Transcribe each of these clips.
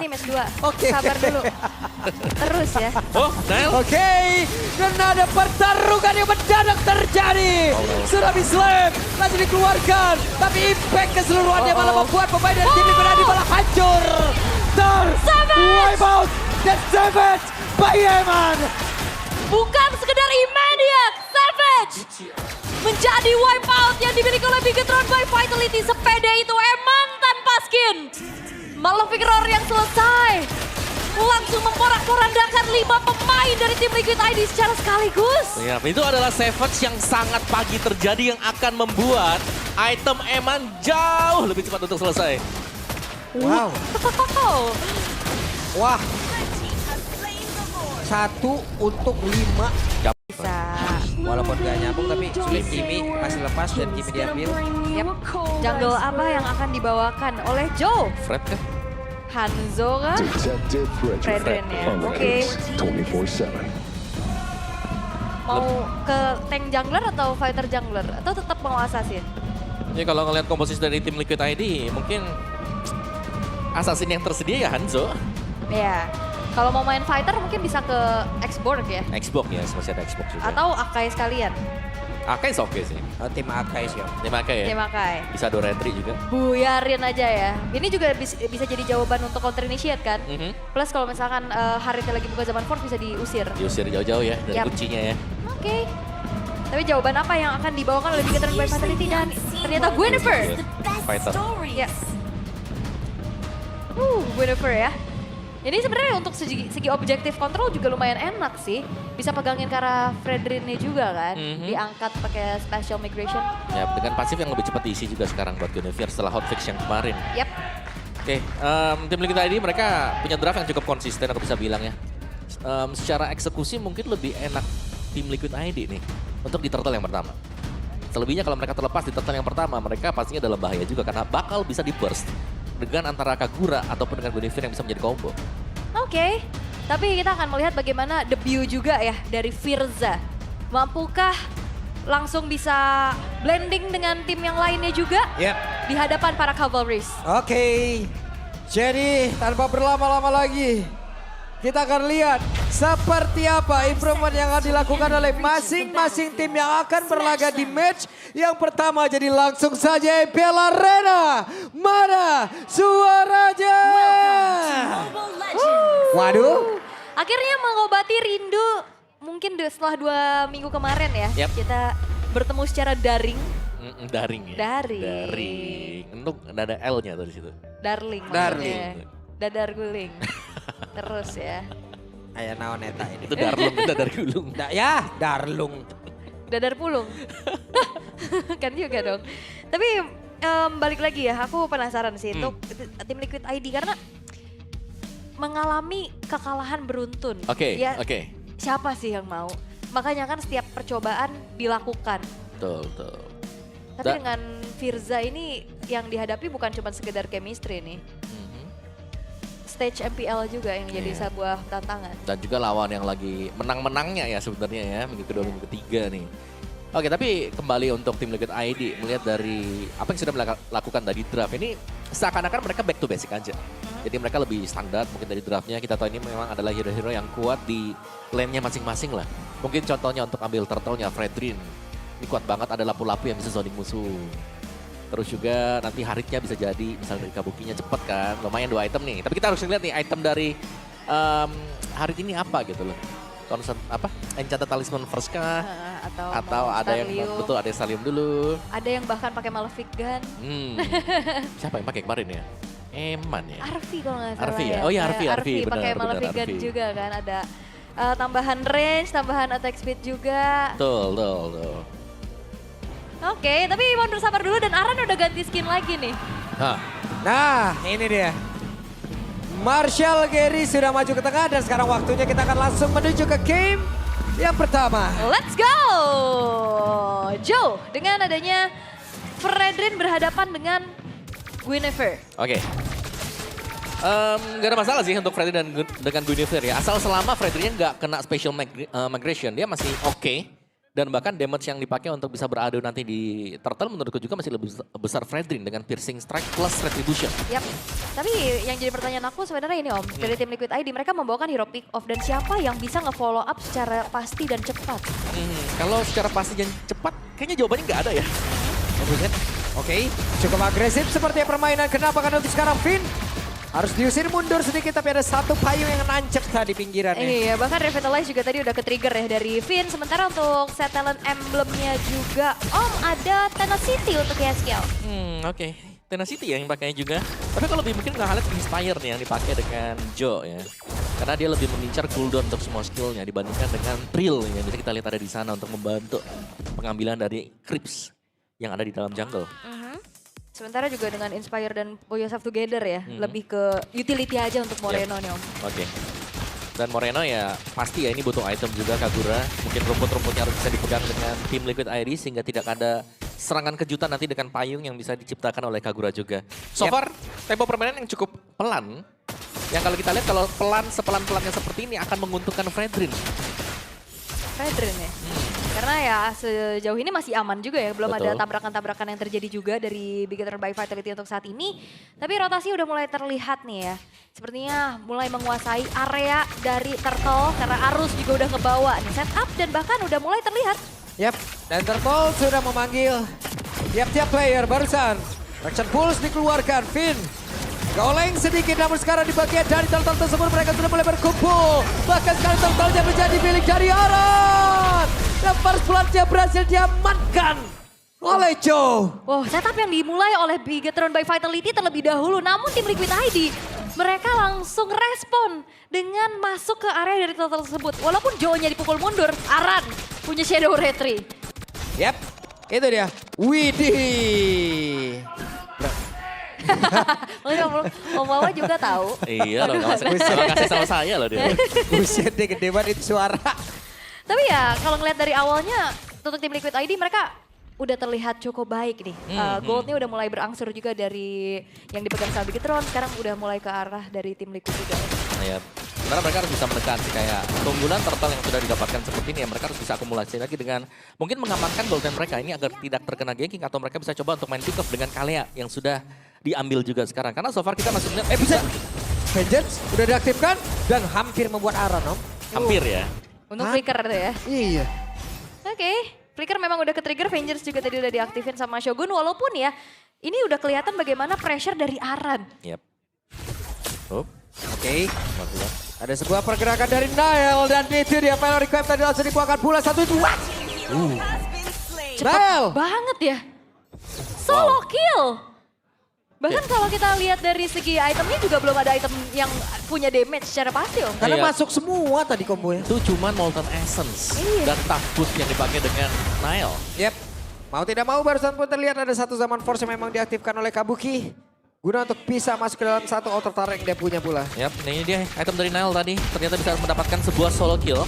nih match 2. Oke. Sabar dulu. Terus ya. Oh, Nail. Oke, dan ada pertarungan yang mendadak terjadi. Tsunami Slam langsung dikeluarkan, tapi impact keseluruhannya malah membuat pemain dari tim Liquid ID malah hancur. Wipe out dan Savage by Eman. Bukan sekedar immediate, Savage menjadi wipeout yang dimiliki oleh Bigetron by Vitality. Sepeda itu Eman tanpa skin. Malefic Roar yang selesai. Langsung memporak-porandakan 5 pemain dari tim Liquid ID secara sekaligus. Ya, itu adalah Savage yang sangat pagi terjadi yang akan membuat item Eman jauh lebih cepat untuk selesai. Wow, Wow. wah. 1 untuk 5. Bisa. Walaupun gak nyambung tapi sulit Kimi masih lepas dan Kimi diambil. Yep. Jungle apa yang akan dibawakan oleh Joe? Fred kan? Hanzo kah? Detective Fredrin Fredrin ya. on the Oke. case 24/7. Mau ke tank jungler atau fighter jungler? Atau tetap mau assassin? Ya kalau ngelihat komposisi dari tim Liquid ID mungkin assassin yang tersedia ya Hanzo. Ya. Kalau mau main fighter mungkin bisa ke Xborg ya. Xbox ya, masih ada Xbox juga. Atau Akai sekalian. Akai oke sih. Tim Akai sih. Tim Akai Tim ya. Akai. Bisa do retry juga. Buyarin aja ya. Ini juga bisa jadi jawaban untuk counter initiate kan. Plus kalau misalkan Haritnya lagi buka zaman Force bisa diusir. Diusir jauh-jauh ya dari Yap. kuncinya ya. Oke. Tapi jawaban apa yang akan dibawakan oleh Bigetron by Vitality dan ternyata Gwynfer. Fighter. Ya. Gwynfer ya. Ini sebenarnya untuk segi objektif kontrol juga lumayan enak sih. Bisa pegangin ke arah Fredrinnya juga kan. Diangkat pakai special migration. Ya, dengan pasif yang lebih cepat diisi juga sekarang buat Guinevere setelah hotfix yang kemarin. Yap. Oke, tim Liquid ID mereka punya draft yang cukup konsisten aku bisa bilang ya. Secara eksekusi mungkin lebih enak tim Liquid ID nih untuk di turtle yang pertama. Selebihnya kalau mereka terlepas di turtle yang pertama, mereka pastinya dalam bahaya juga karena bakal bisa di burst dengan antara Kagura ataupun dengan Guinevere yang bisa menjadi combo. Oke. Tapi kita akan melihat bagaimana debut juga ya dari Firza. Mampukah langsung bisa blending dengan tim yang lainnya juga Yep. di hadapan para Cavalries. Oke, jadi tanpa berlama-lama lagi, kita akan lihat seperti apa improvement yang akan dilakukan oleh masing-masing tim yang akan berlaga di match yang pertama. Jadi langsung saja IPL Arena, mana suaranya? Waduh, Akhirnya mengobati rindu mungkin setelah 2 minggu kemarin ya. Yap. Kita bertemu secara daring. Daring ya. Daring. Daring. Untuk ada L-nya tuh di situ. Darling Darling. maksudnya. Dadar guling. Terus ya. ayah naon eta ini. Itu Darlung, itu dari gulung. Ya, Darlung. Dadar pulung. Kan juga dong. Tapi balik lagi ya, aku penasaran sih untuk tim Liquid ID karena mengalami kekalahan beruntun. Oke, Ya, oke. siapa sih yang mau? Makanya kan setiap percobaan dilakukan. Betul, betul. Tapi dengan Firza ini yang dihadapi bukan cuma sekedar chemistry nih. Stage MPL juga yang jadi Iya. sebuah tantangan. Dan juga lawan yang lagi menang-menangnya ya sebenarnya ya, minggu kedua, minggu ketiga nih. Oke, tapi kembali untuk tim Liquid ID, melihat dari apa yang sudah melakukan tadi draft ini, seakan-akan mereka back to basic aja. Jadi mereka lebih standar mungkin dari draftnya, kita tahu ini memang adalah hero-hero yang kuat di lane-nya masing-masing lah. Mungkin contohnya untuk ambil turtle-nya Fredrin, ini kuat banget, ada lapu-lapu yang bisa zoning musuh. Terus juga nanti Haritnya bisa jadi, misalnya dari Kabukinya cepet kan, lumayan 2 item nih. Tapi kita harus lihat nih item dari Harit ini apa gitu loh. Concern apa? Enchanted Talisman first kah? Atau ada yang betul ada yang Stalium dulu. Ada yang bahkan pakai Malefic Gun. Siapa yang pakai kemarin ya? Eman ya. Arfi kalau nggak salah Arfi ya? Oh iya, Arfi, benar, pakai benar, Malefic Gun Arfi. juga kan. Ada tambahan range, tambahan attack speed juga. Betul. Oke, tapi mohon bersabar dulu dan Aran udah ganti skin lagi nih. Hah. Nah, ini dia. Marshall Gary sudah maju ke tengah dan sekarang waktunya kita akan langsung menuju ke game yang pertama. Let's go! Joe, dengan adanya Fredrin berhadapan dengan Guinevere. Oke. Gak ada masalah sih untuk Fredrin dengan Guinevere ya. Asal selama Fredrinnya nggak kena special migration, dia masih oke. Dan bahkan damage yang dipakai untuk bisa beradu nanti di Turtle menurutku juga masih lebih besar Fredrin dengan Piercing Strike plus Retribution. Yap. Tapi yang jadi pertanyaan aku sebenarnya ini Om, dari tim Liquid ID mereka membawakan hero pick off dan siapa yang bisa nge-follow up secara pasti dan cepat? Kalau secara pasti dan cepat, kayaknya jawabannya nggak ada ya. Oke, cukup agresif seperti permainan. Kenapa? Karena untuk sekarang Finn harus diusir mundur sedikit, tapi ada satu payung yang nancep tadi pinggirannya. Iya, bahkan Revitalize juga tadi udah ke-trigger ya dari Finn. Sementara untuk set talent emblemnya juga, Om ada Tenacity untuk Haskill. Oke. Tenacity ya yang pakainya juga. Tapi kalau lebih mungkin nggak highlight Inspire nih yang dipakai dengan Joe ya. Karena dia lebih mengincar cooldown untuk semua skillnya dibandingkan dengan Trill yang bisa kita lihat ada di sana untuk membantu pengambilan dari creeps yang ada di dalam jungle. Sementara juga dengan Inspire dan Put Yourself Together ya, lebih ke utility aja untuk Moreno nih Om. Oke. Dan Moreno ya pasti ya ini butuh item juga Kagura. Mungkin rumput-rumputnya harus bisa dipegang dengan tim Liquid ID sehingga tidak ada serangan kejutan nanti dengan payung yang bisa diciptakan oleh Kagura juga. So far, tempo permainan yang cukup pelan. Yang kalau kita lihat kalau pelan sepelan-pelannya seperti ini akan menguntungkan Fredrin. Fredrin ya? Karena ya sejauh ini masih aman juga ya, belum ada tabrakan-tabrakan yang terjadi juga dari Bigetron by Vitality untuk saat ini. Tapi rotasi udah mulai terlihat nih ya. Sepertinya mulai menguasai area dari Turtle karena arus juga udah ngebawa nih setup dan bahkan udah mulai terlihat. Yap, dan Turtle sudah memanggil tiap-tiap player barusan. Traction Pulse dikeluarkan, Finn. Goleng sedikit namun sekarang di bagian dari Turtle tersebut mereka sudah mulai berkumpul. Bahkan sekarang Turtle-nya menjadi milik dari Aran. Dan first blood-nya berhasil diamankan oleh Joe. Wow, setup yang dimulai oleh Bigetron by Vitality terlebih dahulu. Namun tim Liquid ID, mereka langsung respon dengan masuk ke area dari Turtle tersebut. Walaupun Joe-nya dipukul mundur, Aran punya Shadow Retry. Yap, itu dia. Widih. Om Wawa juga tahu. Iya loh, kalau kasih sama saya loh dia. Buset deh, gede banget itu suara. Tapi ya kalau ngeliat dari awalnya untuk tim Liquid ID mereka udah terlihat cukup baik nih. Goldnya udah mulai berangsur juga dari yang dipegang sama Bigetron, sekarang udah mulai ke arah dari tim Liquid juga. Ya, sebenarnya mereka harus bisa menekan sih kayak keunggulan Turtle yang sudah didapatkan seperti ini ya mereka harus bisa akumulasi lagi dengan mungkin mengamankan golden mereka ini agar tidak terkena ganking atau mereka bisa coba untuk main pick off dengan Kalea yang sudah diambil juga sekarang. Karena so far kita masih melihat, bisa. Vengeance udah diaktifkan dan hampir membuat Aran, Om. Hampir ya. Untuk Flicker tuh ya. Iya. Oke, Flicker memang udah ke-trigger, Vengeance juga tadi udah diaktifin sama Shogun. Walaupun ya, ini udah kelihatan bagaimana pressure dari Aran. Yep. Oke. Ada sebuah pergerakan dari Nael dan itu dia final requiem tadi langsung dibuangkan pula satu itu. Nael. Banget ya. Solo kill. Bahkan kalau kita lihat dari segi itemnya juga belum ada item yang punya damage secara pasti Om. Karena Iya. masuk semua tadi kombonya. Itu cuma Molten Essence Iya. dan Tough Boost yang dipakai dengan Nile. Yep. Mau tidak mau barusan pun terlihat ada satu zaman force yang memang diaktifkan oleh Kabuki. Guna untuk bisa masuk ke dalam satu outer turret yang dia punya pula. Yap, ini dia item dari Nile tadi. Ternyata bisa mendapatkan sebuah solo kill.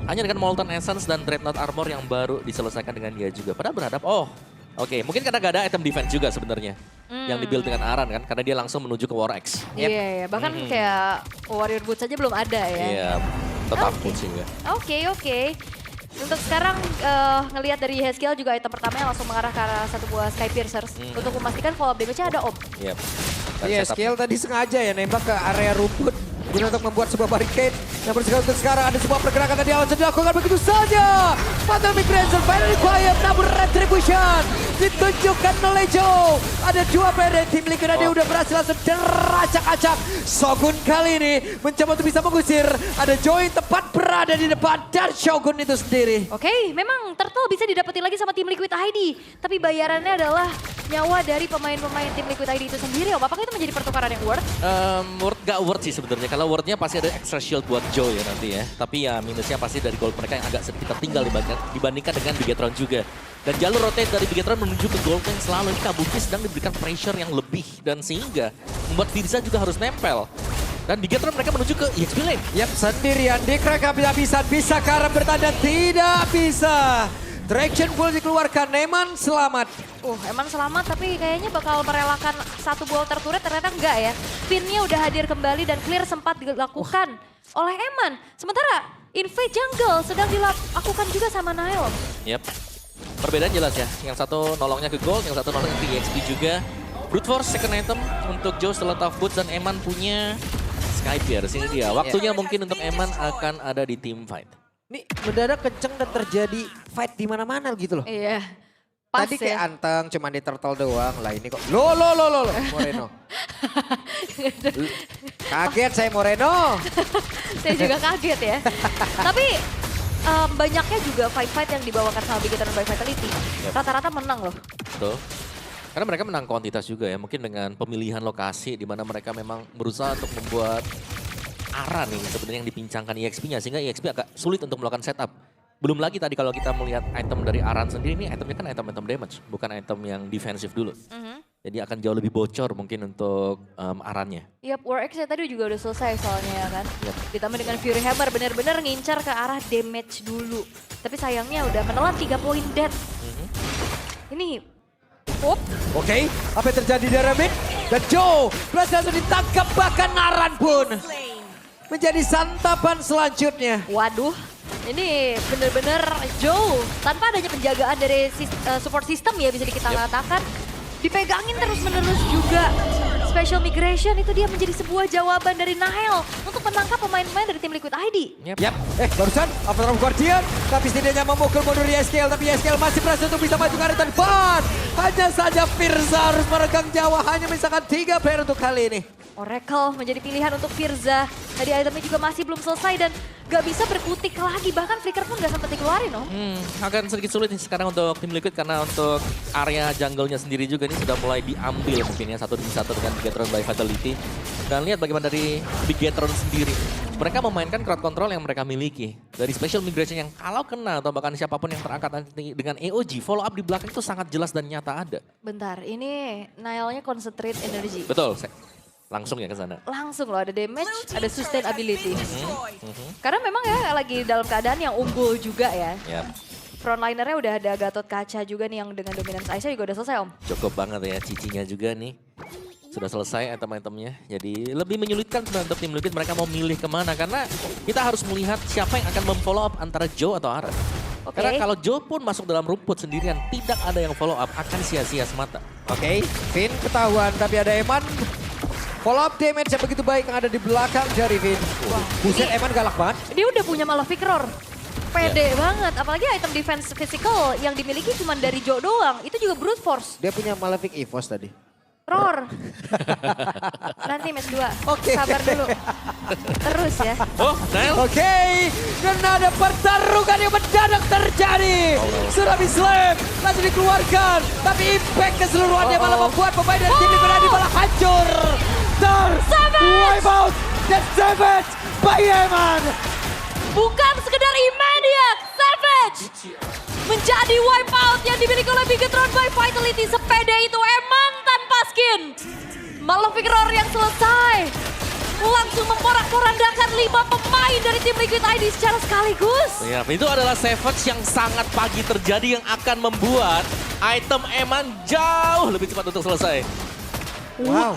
Hanya dengan Molten Essence dan Dreadnought Armor yang baru diselesaikan dengan dia juga. Padahal berhadap, oke, mungkin karena gak ada item defense juga sebenarnya. Yang dibuild dengan Aran kan, karena dia langsung menuju ke War X. Iya, bahkan kayak Warrior Boots aja belum ada ya. Iya, tetap pun sih juga. Oke. Untuk sekarang ngelihat dari Haskill juga item pertamanya langsung mengarah ke arah satu buah Sky Piercers. Untuk memastikan follow up damage-nya ada Om. Yap. Iya, skill tadi sengaja ya nembak ke area rumput. Guna untuk membuat sebuah barricade. Namun untuk sekarang ada sebuah pergerakan tadi awal sudah dilakukan begitu saja. Fatal Migration, finally quiet, namun Retribution ditunjukkan oleh Joe. Ada dua player dari tim Liquid ID udah berhasil langsung deracak-acak. Shogun kali ini mencoba untuk bisa mengusir. Ada Joe yang tepat berada di depan dan Shogun itu sendiri. Oke, memang Turtle bisa didapetin lagi sama tim Liquid ID. Tapi bayarannya adalah nyawa dari pemain-pemain tim Liquid ID itu sendiri Om. Apakah itu menjadi pertukaran yang worth? Gak worth sih sebenarnya. Kalau worthnya pasti ada extra shield buat Joe ya nanti ya. Tapi ya minusnya pasti dari gold mereka yang agak sedikit tertinggal dibandingkan dengan Bigetron juga. Dan jalur rotate dari Bigetron menuju ke gold yang selalu ini Kabuki sedang diberikan pressure yang lebih. Dan sehingga membuat Firza juga harus nempel. Dan Bigetron mereka menuju ke EXP lane. Yap, sendirian di crack habis-habisan. Bisa Karam bertanda? Tidak bisa. Traction Pull dikeluarkan, Neman selamat. Eman selamat tapi kayaknya bakal merelakan satu buah outer turret, ternyata enggak ya. Pinnya udah hadir kembali dan clear sempat dilakukan oleh Eman. Sementara invade jungle sedang dilakukan juga sama Nile. Yep. Perbedaan jelas ya. Yang satu nolongnya ke gold, yang satu nolongnya ke EXP juga. Brute Force second item untuk Joe setelah Tough Boots dan Eman punya Skypierce. Ini dia. Waktunya mungkin untuk Eman akan ada di team fight. Nih mendadak kenceng dan terjadi fight di mana-mana gitu loh. Iya. Pas Tadi ya. kayak anteng, cuma di turtle doang. Lah ini kok, lo, Moreno. Kaget saya Moreno. Saya juga kaget ya. Tapi banyaknya juga fight-fight yang dibawakan sama Bigetron by Vitality. Rata-rata menang loh. Betul. Karena mereka menang kuantitas juga ya. Mungkin dengan pemilihan lokasi di mana mereka memang berusaha untuk membuat arah nih sebenarnya yang dipincangkan EXP-nya. Sehingga EXP agak sulit untuk melakukan setup. Belum lagi tadi kalau kita melihat item dari Aran sendiri, ini itemnya kan item-item damage, bukan item yang defensif dulu. Jadi akan jauh lebih bocor mungkin untuk Arannya. Yap, War X tadi juga udah selesai soalnya ya kan. Yap. Ditambah dengan Fury Hammer benar-benar ngincar ke arah damage dulu. Tapi sayangnya udah menelan 3 poin dead. Ini, Oke, apa yang terjadi di Remit? Dan Joe berhasil langsung ditangkap, bahkan Aran pun menjadi santapan selanjutnya. waduh. Ini bener-bener Joe tanpa adanya penjagaan dari support system ya bisa kita katakan. Dipegangin terus-menerus juga. Special Migration itu dia menjadi sebuah jawaban dari Nile untuk menangkap pemain-pemain dari tim Liquid ID. Yap, barusan Avatar of Guardian, tapi setidaknya memukul mundur YSKL, tapi YSKL masih berhasil untuk bisa maju ke arah depan. Hanya saja Firza harus meregang nyawa, hanya misalkan 3 player untuk kali ini. Oracle menjadi pilihan untuk Firza. Tadi itemnya juga masih belum selesai dan gak bisa berkutik lagi. Bahkan Flicker pun gak sempat dikeluarin Om. Akan sedikit sulit nih sekarang untuk tim Liquid karena untuk area jungle-nya sendiri juga ini sudah mulai diambil mungkin ya satu demi satu dengan Bigetron by Vitality. Dan lihat bagaimana dari Bigetron sendiri. Mereka memainkan crowd control yang mereka miliki. Dari special migration yang kalau kena atau bahkan siapapun yang terangkat nanti dengan AOG, follow up di belakang itu sangat jelas dan nyata ada. Bentar, ini Nile-nya concentrate energy. Betul, langsung ya ke sana. Langsung loh, ada damage, ada sustainability. Karena memang ya lagi dalam keadaan yang unggul juga ya. Yap. Frontlinernya udah ada Gatot Kaca juga nih yang dengan dominance Aisyah juga udah selesai Om. Cukup banget ya, cicinya juga nih. Sudah selesai item-itemnya. Jadi lebih menyulitkan sebenarnya untuk tim Liquid mereka mau milih kemana. Karena kita harus melihat siapa yang akan memfollow up antara Joe atau Aran. Karena kalau Joe pun masuk dalam rumput sendirian, tidak ada yang follow up, akan sia-sia semata. Oke, Vin ketahuan, tapi ada Eman. Follow up damage yang begitu baik yang ada di belakang dari Vin. Buset, Eman galak banget. Dia udah punya Malefic Roar. Pede banget, apalagi item defense physical yang dimiliki cuma dari Joe doang. Itu juga brute force. Dia punya Malefic Evos tadi. Roar. Nanti match 2. Oke. Sabar dulu. Terus ya. Oh, Nile. Oke, dan ada pertarungan yang mendadak terjadi. Tsunami Slam langsung dikeluarkan, tapi impact keseluruhannya malah membuat pemain dari tim Liquid ID malah hancur. Wipe out dan Savage by Eman. Bukan sekedar Imaniac, Savage menjadi wipeout yang dimiliki oleh Bigetron by Vitality. Sepeda itu Eman tanpa skin. Malefic Roar yang selesai. Langsung memporak-porandakan 5 pemain dari tim Liquid ID secara sekaligus. Ya, itu adalah Savage yang sangat pagi terjadi yang akan membuat item Eman jauh lebih cepat untuk selesai. Wow.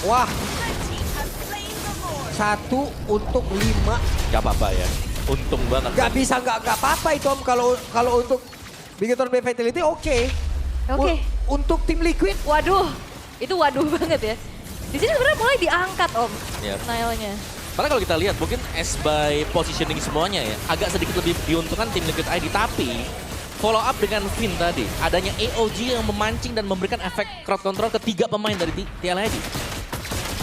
Wah. 1 untuk 5. Gak apa-apa ya, untung banget. Gak bisa, gak apa-apa itu Om. Kalau untuk Bigetron by Vitality oke. Oke. Untuk tim Liquid. Waduh, itu waduh banget ya. Di sini sebenarnya mulai diangkat Om, Yep. Nile-nya. Karena kalau kita lihat mungkin as by positioning semuanya ya, agak sedikit lebih diuntungkan tim Liquid ID. Tapi follow up dengan Finn tadi, adanya AOG yang memancing dan memberikan efek crowd control ke 3 pemain dari TLID.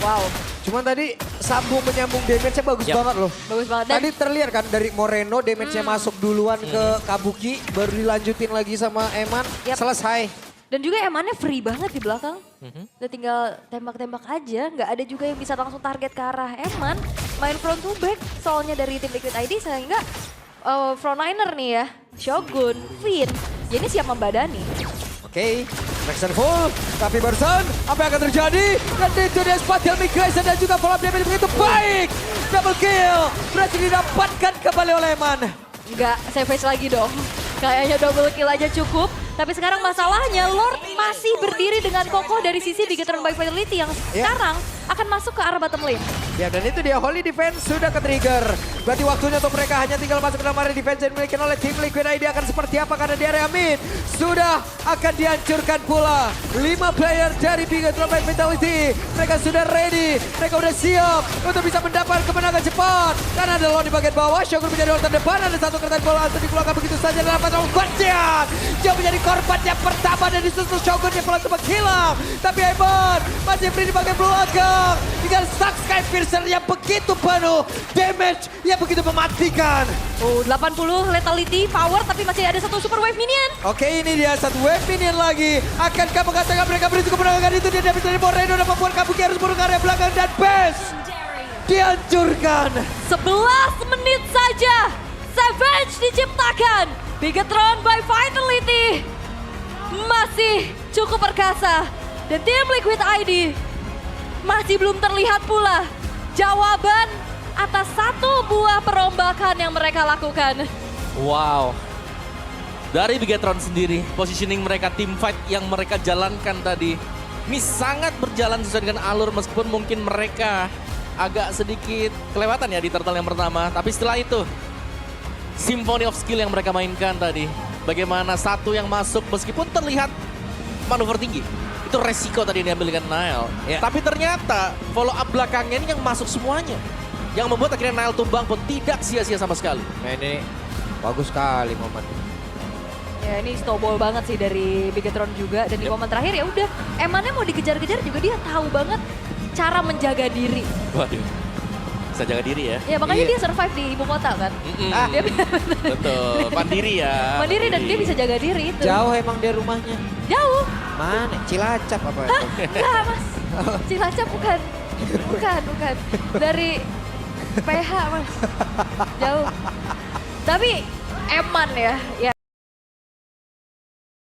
Wow, Cuman tadi sambung menyambung damage-nya bagus Yap. banget loh. bagus banget. Dan Tadi terlihat kan dari Moreno damage-nya masuk duluan ke Kabuki, baru dilanjutin lagi sama Eman, Yap. selesai. Dan juga Emannya free banget di belakang. Udah tinggal tembak-tembak aja, nggak ada juga yang bisa langsung target ke arah Eman. Main front to back soalnya dari tim Liquid ID sehingga frontliner nih ya, Shogun, Finn, ya ini siap membadani. Oke, Maxon full, tapi barusan apa yang akan terjadi? Dan itu dia spatial migration dan juga follow up damage begitu baik. Double kill, berhasil didapatkan kembali oleh Eman. Nggak savage lagi dong. Kayaknya double kill aja cukup. Tapi sekarang masalahnya Lord masih berdiri dengan kokoh dari sisi Bigetron by Vitality yang sekarang akan masuk ke arah bottom lane. Ya dan itu dia Holy Defense sudah ke-trigger. Berarti waktunya untuk mereka hanya tinggal masuk ke dalam area defense yang dimiliki oleh tim Liquid ID akan seperti apa karena di area mid sudah akan dihancurkan pula. 5 player dari Bigetron by Vitality. Mereka sudah ready, mereka sudah siap untuk bisa mendapat kemenangan cepat. Karena ada lawan di bagian bawah, Shogun menjadi orang terdepan, ada satu kertas bola langsung dikeluarkan begitu saja dalam patrol Guardian. Dia menjadi korban yang pertama dan disusul Shogun yang pelan sempat hilang. Tapi Eman masih free di bagian belakang dengan Stark Sky Piercer yang begitu penuh, damage yang begitu mematikan. Oh, 80 lethality power tapi masih ada satu super wave minion. Oke, ini dia satu wave minion lagi. Akankah mengatakan mereka berhenti kemenangan itu? Dia dapat dari Moreno dan membuat Kabuki harus burung ke area belakang dan best dihancurkan. 11 menit saja. Savage diciptakan. Bigetron by Vitality masih cukup perkasa. Dan tim Liquid ID masih belum terlihat pula jawaban atas satu buah perombakan yang mereka lakukan. Wow. Dari Bigetron sendiri, positioning mereka, team fight yang mereka jalankan tadi, ini sangat berjalan sesuai dengan alur meskipun mungkin mereka agak sedikit kelewatan ya di turtle yang pertama. Tapi setelah itu, symphony of skill yang mereka mainkan tadi. Bagaimana satu yang masuk meskipun terlihat manuver tinggi. Itu resiko tadi yang diambil dengan Nile. Ya. Tapi ternyata follow up belakangnya ini yang masuk semuanya. Yang membuat akhirnya Nile tumbang pun tidak sia-sia sama sekali. Nah ini bagus sekali momen. Ya ini snowball banget sih dari Bigetron juga. Dan di momen terakhir ya udah, Emannya mau dikejar-kejar juga dia tahu banget cara menjaga diri. Waduh, bisa jaga diri ya. Ya makanya Iya. dia survive di ibu kota kan. Dia Betul, mandiri ya. mandiri dan dia bisa jaga diri itu. Jauh emang dia rumahnya. Jauh. Mana? Cilacap apa Hah? itu? Enggak mas. Cilacap bukan. Bukan. Dari PH mas. Jauh. Tapi Eman ya